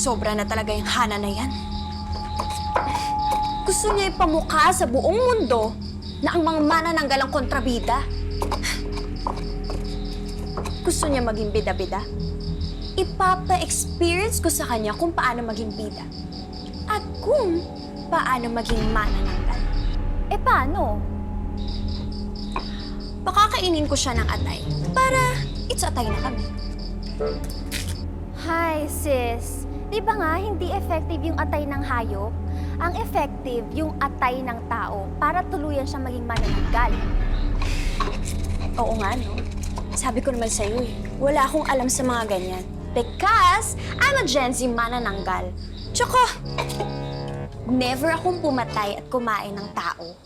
Sobra na talaga yung Hana na yan. Gusto niya ipamukha sa buong mundo na ang mga manananggal ang kontrabida. Gusto niya maging bida-bida. Ipapa-experience ko sa kanya kung paano maging bida. At kung paano maging manananggal. Eh, paano? Pakakainin ko siya ng atay para it's atay na kami. Hi, sis. Di ba nga hindi effective yung atay ng hayop? Ang effective yung atay ng tao para tuluyan siya maging manananggal. Oo nga, no? Sabi ko naman sa'yo eh, wala akong alam sa mga ganyan. Because I'm a Gen Z manananggal. Tsaka, never akong pumatay at kumain ng tao.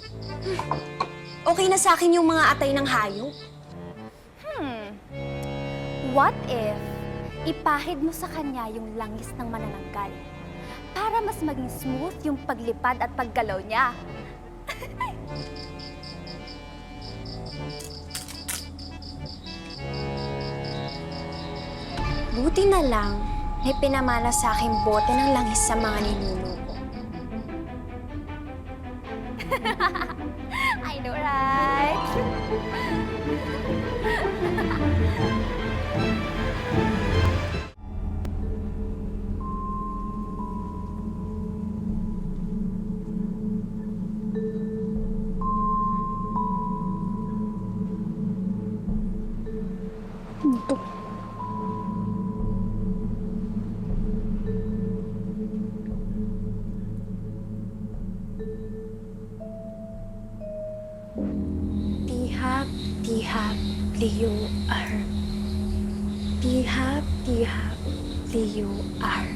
Okay na sa akin yung mga atay ng hayop. What if ipahid mo sa kanya yung langis ng manananggal para mas maging smooth yung paglipad at paggalaw niya? Buti na lang, may pinamana sa aking bote ng langis sa mga ninuno ko. I know, right? Tihap, tihap, liyo ar. Tihap, tihap, liyo ar.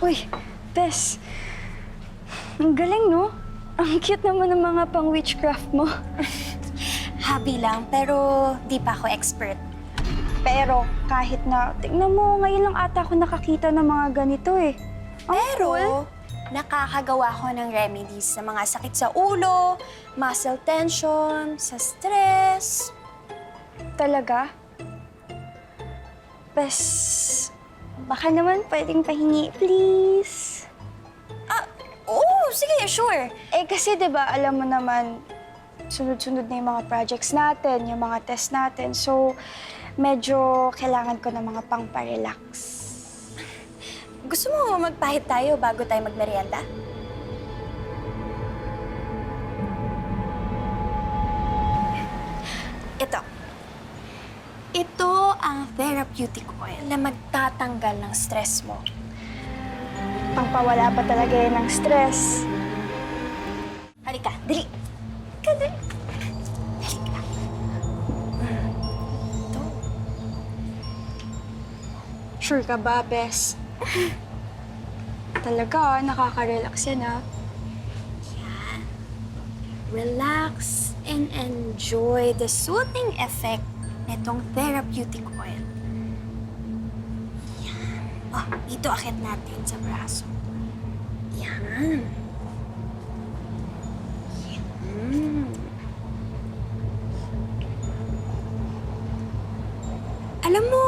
Uy, Bes. Ang galing, no? Ang cute naman ng mga pang-witchcraft mo. Hobby lang, pero di pa ako expert. Pero kahit na, tingnan mo, ngayon lang ata ako nakakita ng mga ganito eh. Ang cool. Pero, nakakagawa ko ng remedies sa mga sakit sa ulo, muscle tension, sa stress. Talaga? Bes, baka naman pwedeng pahingi, please. Oo, sige, sure. Eh kasi 'di ba alam mo naman, sunod-sunod na yung mga projects natin, yung mga test natin. So, medyo kailangan ko ng mga pang-parelax. Gusto mo magpahit tayo bago tayo magmerienda? Ito. Ito ang therapeutic oil na magtatanggal ng stress mo. Pangpawala pa talaga yan ng stress. Halika, dali. Dali. Halika. Ito. Sure ka ba, Bes? Talaga, nakaka-relax yan, ha? Relax and enjoy the soothing effect nitong therapeutic oil. Yan. Oh, dito akit natin sa braso. Yan. Yan. Alam mo,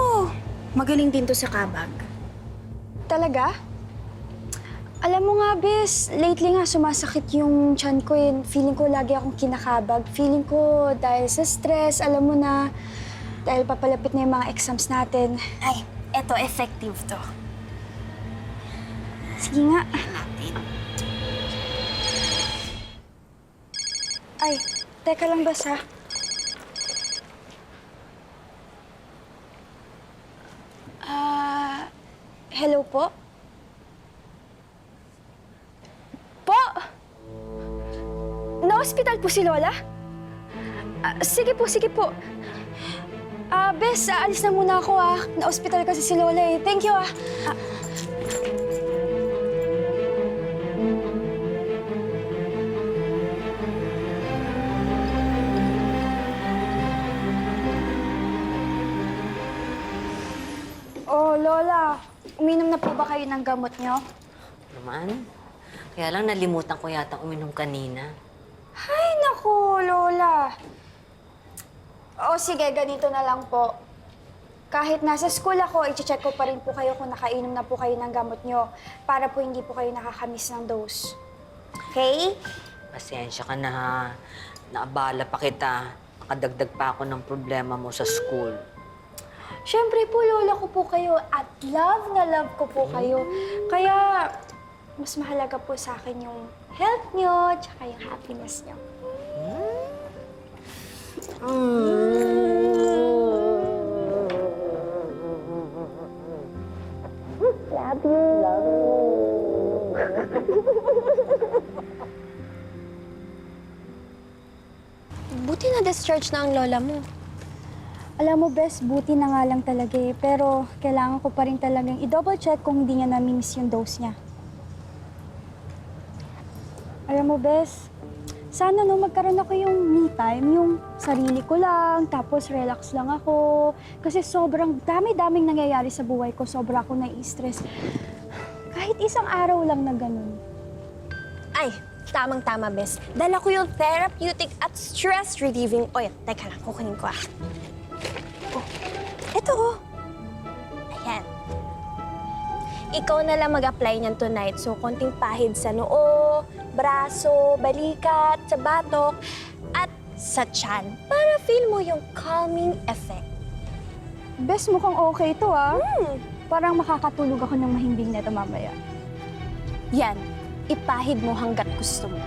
magaling din to sa kabag. Talaga? Alam mo nga, Bes, lately nga sumasakit yung tiyan ko eh. Feeling ko lagi akong kinakabag. Feeling ko dahil sa stress, alam mo na, dahil papalapit na yung mga exams natin. Ay, eto, effective to. Sige nga. Ay, teka lang bes ha. Hello po? Po! Na-hospital po si Lola? Sige po, sige po. Bes, alis na muna ako Na-hospital kasi si Lola eh. Thank you Oh, Lola. Uminom na po ba kayo ng gamot niyo? Naman. Kaya lang nalimutan ko yata uminom kanina. Ay, naku, Lola. O sige, ganito na lang po. Kahit nasa school ako, i-check ko pa rin po kayo kung nakainom na po kayo ng gamot nyo para po hindi po kayo nakakamiss ng dose. Okay? Pasensya ka na ha. Naabala pa kita. Nakadagdag pa ako ng problema mo sa school. Siyempre po, Lola ko po kayo at love na love ko po kayo. Kaya, mas mahalaga po sa akin yung health nyo tsaka yung happiness nyo. Buti na discharge na ang lola mo. Alam mo, Bes, buti na nga lang talaga eh. Pero kailangan ko pa rin talagang i-double check kung hindi niya nami-miss yung dose niya. Alam mo, Bes, sana no magkaroon ako yung me time, yung sarili ko lang, tapos relax lang ako. Kasi sobrang dami-daming nangyayari sa buhay ko, sobra ako nai-stress. Kahit isang araw lang na ganun. Ay, tamang-tama, Bes. Dala ko yung therapeutic at stress-relieving oil. Teka lang, kukunin ko Oh, eto Ayan. Ikaw na lang mag-apply niyan tonight. So, konting pahid sa noo, braso, balikat, sa batok, at sa tiyan. Para feel mo yung calming effect. Bes, mukhang okay ito Parang makakatulog ako ng mahimbing na ito mamaya. Yan. Ipahid mo hanggat gusto mo.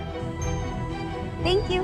Thank you.